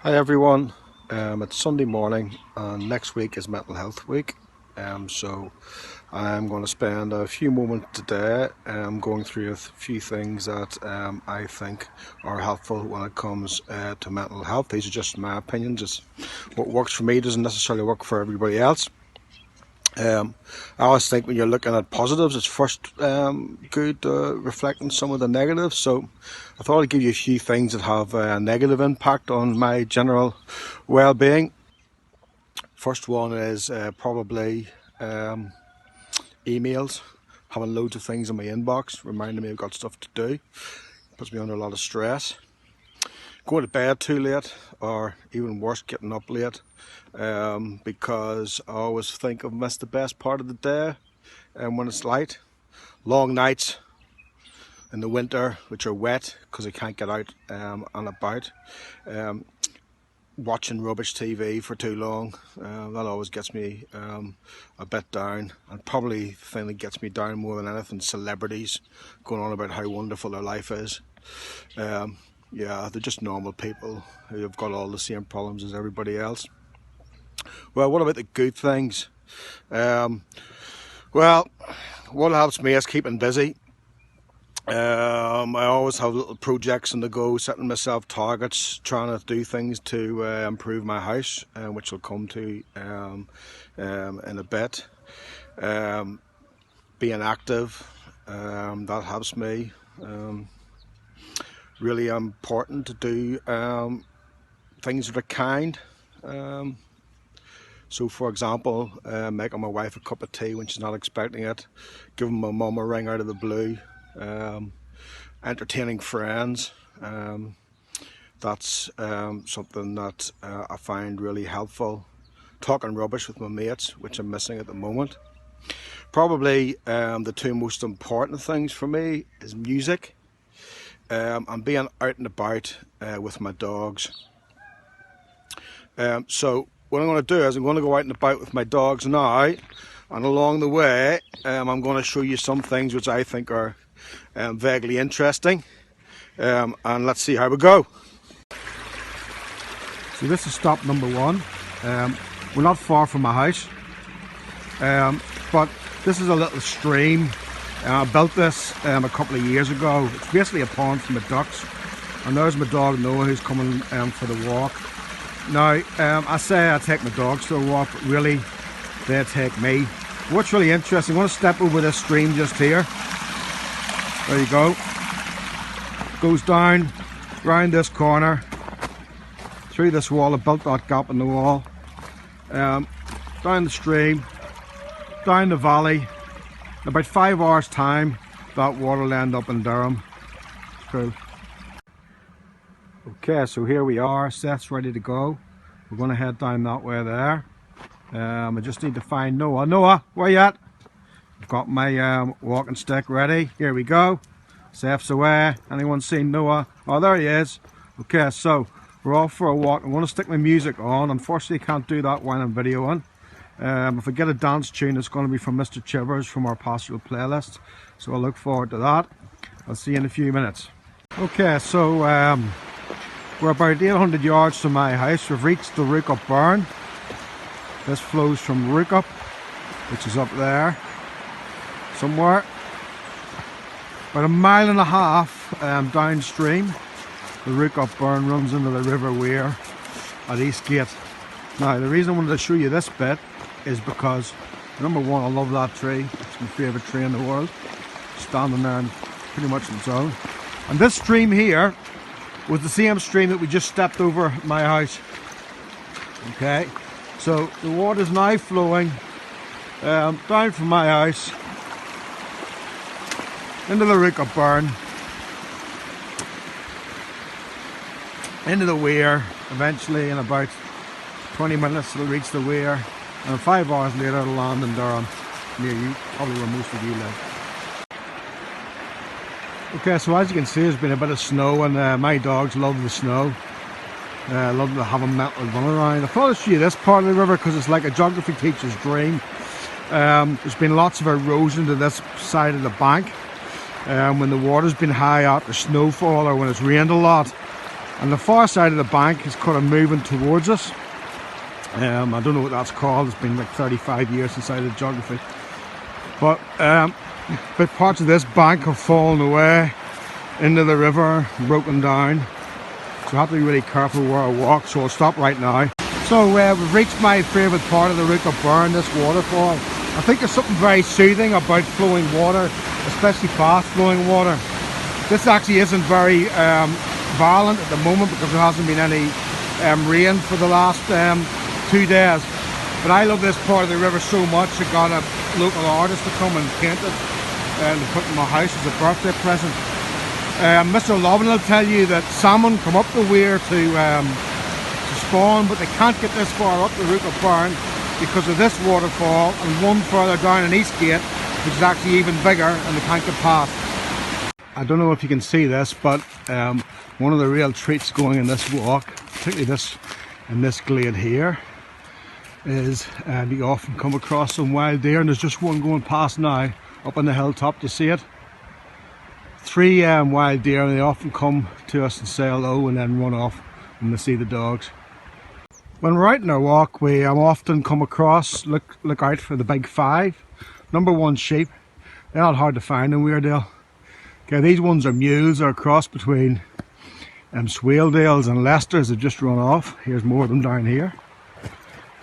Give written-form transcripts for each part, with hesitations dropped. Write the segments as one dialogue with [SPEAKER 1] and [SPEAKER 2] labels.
[SPEAKER 1] Hi everyone, it's Sunday morning and next week is Mental Health Week. So I'm going to spend a few moments today going through a few things that I think are helpful when it comes to mental health. These are just my opinions. It's what works for me doesn't necessarily work for everybody else. I always think when you're looking at positives, it's first good to reflect on some of the negatives. So I thought I'd give you a few things that have a negative impact on my general well-being. First one is probably emails. Having loads of things in my inbox, reminding me I've got stuff to do. Puts me under a lot of stress. Going to bed too late, or even worse, getting up late, because I always think I've missed the best part of the day when it's light. Long nights in the winter, which are wet because I can't get out and about. Watching rubbish TV for too long, that always gets me a bit down. And probably the thing that gets me down more than anything, celebrities going on about how wonderful their life is. Yeah, they're just normal people who have got all the same problems as everybody else. Well, what about the good things? Well, what helps me is keeping busy. I always have little projects on the go, setting myself targets, trying to do things to improve my house, which I'll come to in a bit. Being active, that helps me. Really important to do things that are kind. So for example, making my wife a cup of tea when she's not expecting it, giving my mum a ring out of the blue, entertaining friends. That's something that I find really helpful. Talking rubbish with my mates, which I'm missing at the moment. Probably the two most important things for me is music and being out and about with my dogs. So what I'm going to do is I'm going to go out and about with my dogs now, and along the way I'm going to show you some things which I think are vaguely interesting, and let's see how we go. So this is stop number one. We're not far from my house, but this is a little stream. I built this a couple of years ago. It's basically a pond for my ducks, and there's my dog Noah, who's coming for the walk. Now, I say I take my dogs to a walk, but really they take me. What's really interesting, I'm going to step over this stream just here. There you go. Goes down, round this corner, through this wall. I built that gap in the wall. Down the stream, down the valley. In about 5 hours time, that water will end up in Durham. It's cool. Okay, so here we are. Seth's ready to go. We're going to head down that way there. I just need to find Noah. Noah, where you at? I've got my walking stick ready. Here we go. Seth's away. Anyone seen Noah? Oh, there he is. Okay, so we're off for a walk. I'm going to stick my music on. Unfortunately, can't do that while I'm videoing. If I get a dance tune, it's going to be from Mr. Chivers from our pastoral playlist. So I look forward to that. I'll see you in a few minutes. Okay, so we're about 800 yards from my house. We've reached the Rookup Burn. This flows from Rookup, which is up there somewhere. About 1.5 miles downstream, the Rookup Burn runs into the River Wear at Eastgate. Now, the reason I wanted to show you this bit is because, number one, I love that tree. It's my favourite tree in the world. Standing there and pretty much in its own. And this stream here was the same stream that we just stepped over at my house. Okay, so the water's now flowing down from my house into the Rookup Burn, into the Wear. Eventually, in about 20 minutes, it'll reach the Wear, and 5 hours later, it'll land in Durham, near you, probably where most of you live. Okay, so as you can see, there's been a bit of snow, and my dogs love the snow. Love to have them run around. I thought I'd show you this part of the river because it's like a geography teacher's dream. There's been lots of erosion to this side of the bank when the water's been high after snowfall or when it's rained a lot. And the far side of the bank is kind of moving towards us. I don't know what that's called. It's been like 35 years since I did geography. But big parts of this bank have fallen away into the river, broken down. So I have to be really careful where I walk, so I'll stop right now. So we've reached my favourite part of the Weardale Burn, this waterfall. I think there's something very soothing about flowing water, especially fast flowing water. This actually isn't very violent at the moment because there hasn't been any rain for the last 2 days. But I love this part of the river so much, I got a local artist to come and paint it and to put in my house as a birthday present. Mr. Lovin will tell you that salmon come up the weir to spawn, but they can't get this far up the Weardale Burn because of this waterfall and one further down in Eastgate, which is actually even bigger, and they can't get past. I don't know if you can see this, but one of the real treats going in this walk, particularly this in this glade here, is you often come across some wild deer, and there's just one going past now up on the hilltop. Do you see it? 3 wild deer, and they often come to us and say hello and then run off when they see the dogs. When we're out in our walk, we often come across, look out for the big 5, #1 sheep. They're not hard to find in Weardale. Okay, these ones are mules. They're a cross between Weardales and Leicesters. They've just run off. Here's more of them down here,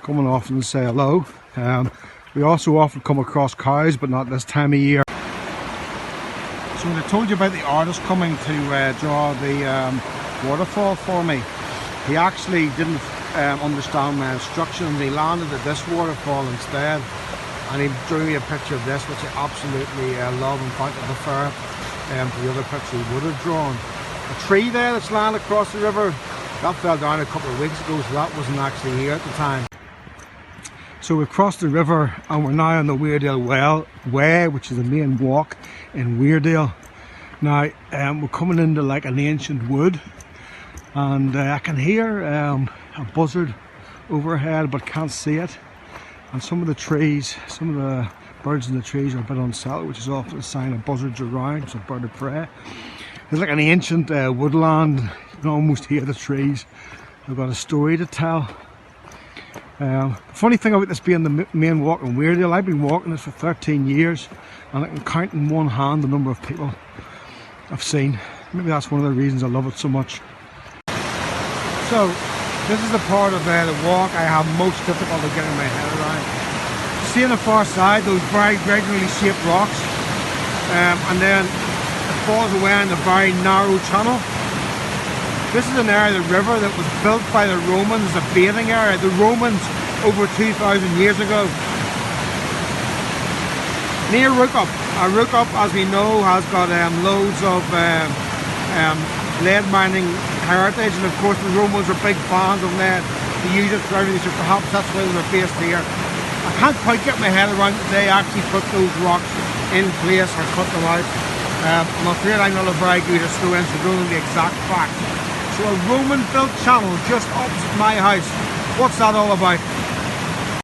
[SPEAKER 1] coming off and say hello. We also often come across cows, but not this time of year. So I told you about the artist coming to draw the waterfall for me. He actually didn't understand my instructions. He landed at this waterfall instead, and he drew me a picture of this, which I absolutely love. In fact, I prefer to the other picture he would have drawn. The tree there that's lying across the river, that fell down a couple of weeks ago, so that wasn't actually here at the time. So we've crossed the river and we're now on the Weardale Way, which is the main walk in Weardale. Now we're coming into like an ancient wood, and I can hear a buzzard overhead but can't see it. And some of the trees, some of the birds in the trees are a bit unsettled, which is often a sign of buzzards around, so bird of prey. It's like an ancient woodland. You can almost hear the trees. I've got a story to tell. The funny thing about this being the main walk in Weardale, I've been walking this for 13 years and I can count in one hand the number of people I've seen. Maybe that's one of the reasons I love it so much. So this is the part of the walk I have most difficulty getting my head around. See on the far side those very regularly shaped rocks, and then it falls away in a very narrow channel. This is an area of the river that was built by the Romans, a bathing area. The Romans over 2,000 years ago. Near Weardale, Weardale, as we know, has got loads of lead mining heritage, and of course the Romans were big fans of lead. They used it for everything, so perhaps that's why they were based here. I can't quite get my head around that they actually put those rocks in place or cut them out. I'm afraid I'm not a very good historian, so I don't know the exact fact. So a Roman built channel just opposite my house. What's that all about?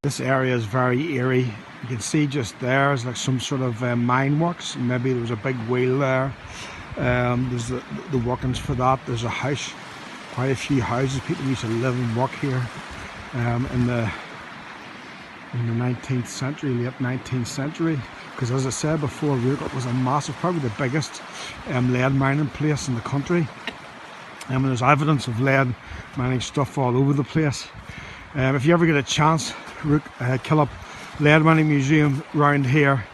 [SPEAKER 1] This area is very eerie. You can see just there is like some sort of mine works. Maybe there was a big wheel there. There's the workings for that. There's a house, quite a few houses. People used to live and work here in the 19th century, late 19th century. Because as I said before, Weardale was a massive, probably the biggest lead mining place in the country. And there's evidence of lead mining stuff all over the place. If you ever get a chance, Killop Lead Mining Museum around here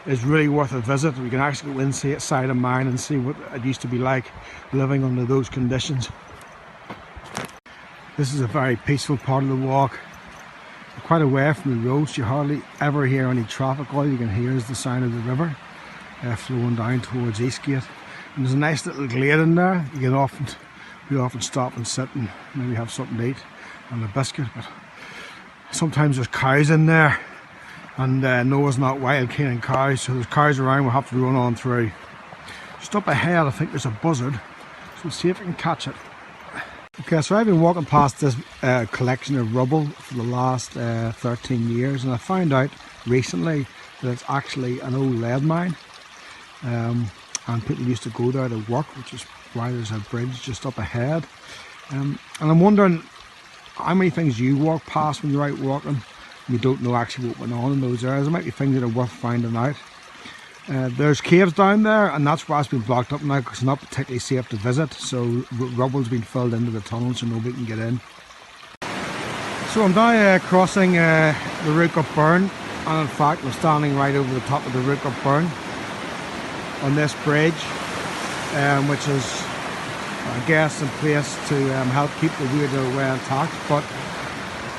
[SPEAKER 1] is really worth a visit. We can actually go inside a mine and see what it used to be like living under those conditions. This is a very peaceful part of the walk. Quite away from the roads, you hardly ever hear any traffic. All you can hear is the sound of the river flowing down towards Eastgate. And there's a nice little glade in there. We often stop and sit and maybe have something to eat and a biscuit. But sometimes there's cows in there, and Noah's not wild killing cows, so there's cows around. We'll have to run on through. Just up ahead, I think there's a buzzard, so we'll see if we can catch it. Okay, so I've been walking past this collection of rubble for the last 13 years, and I found out recently that it's actually an old lead mine, and people used to go there to work, which is why there's a bridge just up ahead. And I'm wondering how many things you walk past when you're out walking. You don't know actually what went on in those areas. There might be things that are worth finding out. There's caves down there, and that's why it's been blocked up now, because it's not particularly safe to visit. So rubble's been filled into the tunnel so nobody can get in. So I'm now crossing the Rook Burn, and in fact I'm standing right over the top of the Rook Burn on this bridge, which is, I guess, in place to help keep the Weardale way intact. But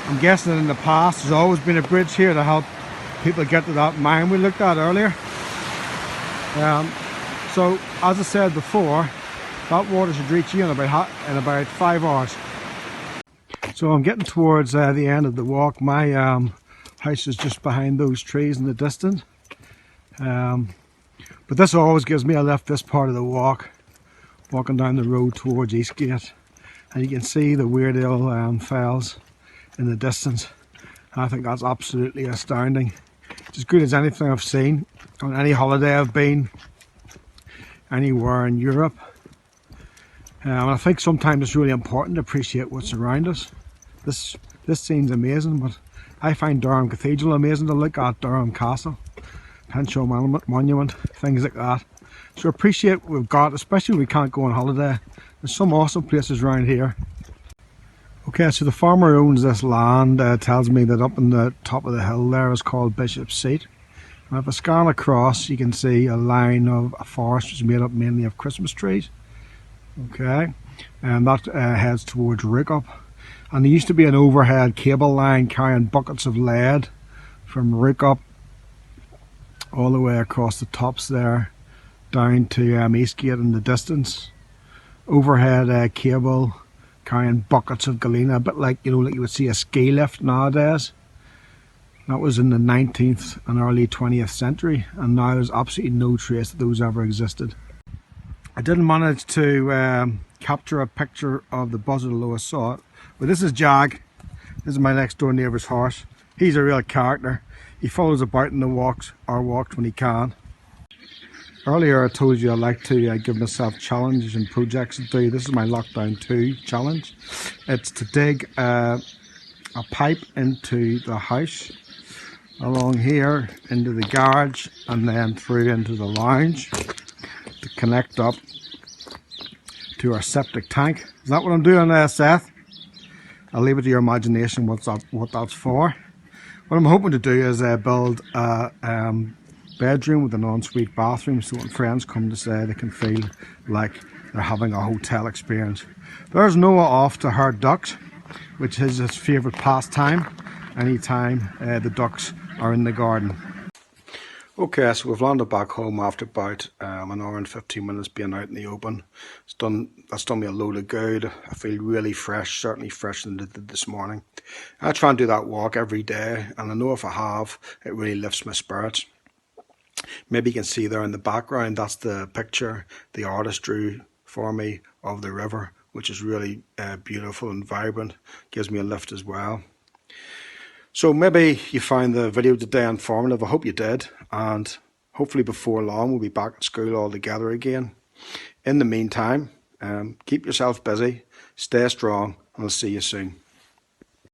[SPEAKER 1] I'm guessing in the past there's always been a bridge here to help people get to that mine we looked at earlier. So as I said before, that water should reach you in about 5 hours. So I'm getting towards the end of the walk. My house is just behind those trees in the distance. But this always gives me a lift, this part of the walk, walking down the road towards Eastgate. And you can see the Weardale fells in the distance. I think that's absolutely astounding. It's as good as anything I've seen on any holiday I've been anywhere in Europe. And I think sometimes it's really important to appreciate what's around us. This seems amazing, but I find Durham Cathedral amazing to look at, Durham Castle, Henshaw Monument, things like that. So appreciate what we've got, especially when we can't go on holiday. There's some awesome places around here. Okay, so the farmer who owns this land tells me that up in the top of the hill there is called Bishop's Seat. And if I scan across, you can see a line of a forest which is made up mainly of Christmas trees. Okay, and that heads towards Rookup. And there used to be an overhead cable line carrying buckets of lead from Rookup all the way across the tops there down to Eastgate in the distance. Overhead cable carrying buckets of galena, a bit like, you know, like you would see a ski lift nowadays. That was in the 19th and early 20th century, and now there's absolutely no trace that those ever existed. I didn't manage to capture a picture of the buzzard, although I saw it. But this is Jag. This is my next door neighbour's horse. He's a real character. He follows about in the walks when he can. Earlier I told you I like to give myself challenges and projects to do. This is my Lockdown 2 challenge. It's to dig a pipe into the house, along here into the garage, and then through into the lounge to connect up to our septic tank. Is that what I'm doing there, Seth? I'll leave it to your imagination what that's for. What I'm hoping to do is build a bedroom with an ensuite bathroom, so when friends come to stay they can feel like they're having a hotel experience. There's Noah off to herd ducks, which is his favourite pastime anytime the ducks are in the garden. Okay, so we've landed back home after about an hour and 15 minutes being out in the open. That's done me a load of good. I feel really fresh, certainly fresher than I did this morning. I try and do that walk every day, and I know if I have, it really lifts my spirits. Maybe you can see there in the background, that's the picture the artist drew for me of the river, which is really beautiful and vibrant. Gives me a lift as well. So maybe you found the video today informative. I hope you did, and hopefully before long we'll be back at school all together again. In the meantime, keep yourself busy, stay strong, and I'll see you soon.